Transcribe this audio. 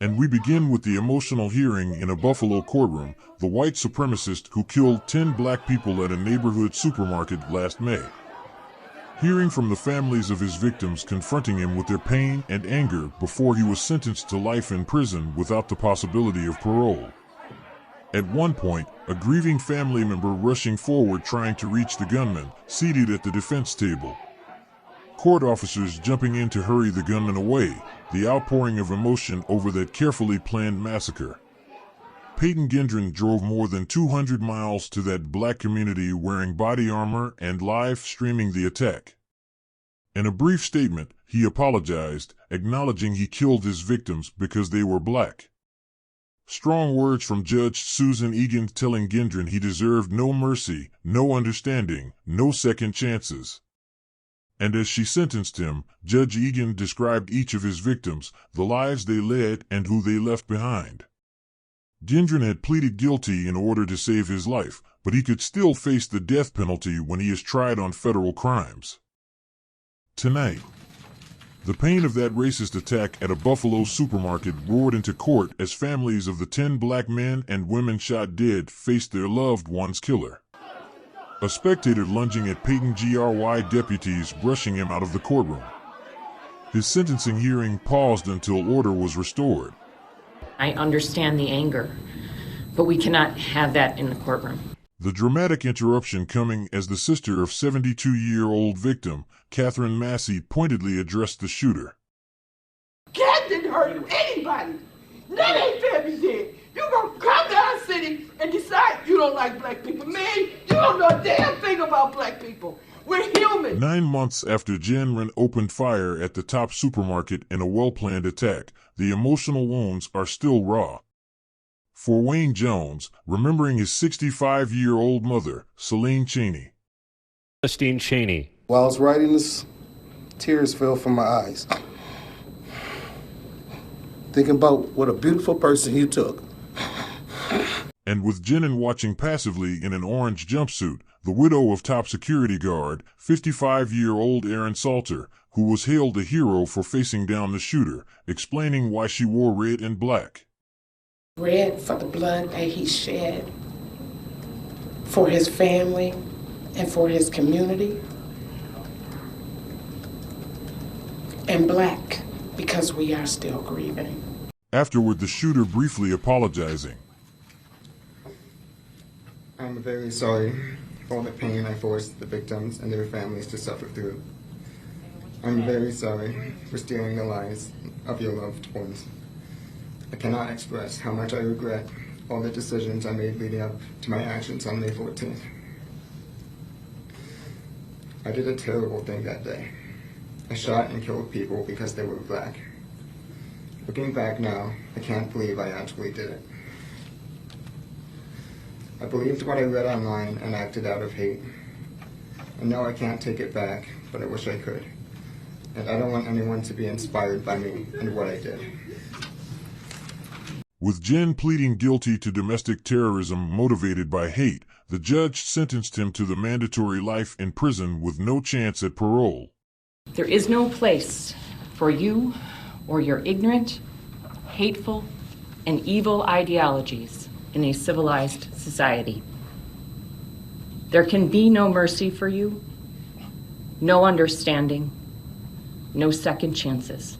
And we begin with the emotional hearing in a Buffalo courtroom, the white supremacist who killed 10 black people at a neighborhood supermarket last May. Hearing from the families of his victims confronting him with their pain and anger before he was sentenced to life in prison without the possibility of parole. At one point, a grieving family member rushing forward trying to reach the gunman, seated at the defense table. Court officers jumping in to hurry the gunman away, the outpouring of emotion over that carefully planned massacre. Peyton Gendron drove more than 200 miles to that black community wearing body armor and live streaming the attack. In a brief statement, he apologized, acknowledging he killed his victims because they were black. Strong words from Judge Susan Eagan telling Gendron he deserved no mercy, no understanding, no second chances. And as she sentenced him, Judge Eagan described each of his victims, the lives they led, and who they left behind. Gendron had pleaded guilty in order to save his life, but he could still face the death penalty when he is tried on federal crimes. Tonight, the pain of that racist attack at a Buffalo supermarket roared into court as families of the 10 black men and women shot dead faced their loved one's killer. A spectator lunging at Peyton Gry deputies brushing him out of the courtroom. His sentencing hearing paused until order was restored. I understand the anger, but we cannot have that in the courtroom. The dramatic interruption coming as the sister of 72-year-old victim, Catherine Massey, pointedly addressed the shooter. Cat didn't hurt anybody. That ain't fair to say. You gonna come to our city and decide you don't like black people. Man, you don't know a damn thing about black people. We're human. 9 months after Gendron opened fire at the top supermarket in a well-planned attack, the emotional wounds are still raw. For Wayne Jones, remembering his 65-year-old mother, Celine Cheney. Christine Cheney. While I was writing this, tears fell from my eyes. Thinking about what a beautiful person he took. And with Gendron watching passively in an orange jumpsuit, the widow of top security guard, 55-year-old Aaron Salter, who was hailed a hero for facing down the shooter, explaining why she wore red and black. Red for the blood that he shed for his family and for his community. And black because we are still grieving. Afterward, the shooter briefly apologizing. I'm very sorry for all the pain I forced the victims and their families to suffer through. I'm very sorry for stealing the lives of your loved ones. I cannot express how much I regret all the decisions I made leading up to my actions on May 14th. I did a terrible thing that day. I shot and killed people because they were black. Looking back now, I can't believe I actually did it. I believed what I read online and acted out of hate. I know I can't take it back, but I wish I could. And I don't want anyone to be inspired by me and what I did. With Jen pleading guilty to domestic terrorism motivated by hate, the judge sentenced him to the mandatory life in prison with no chance at parole. There is no place for you or your ignorant, hateful, and evil ideologies in a civilized society. There can be no mercy for you, no understanding, no second chances.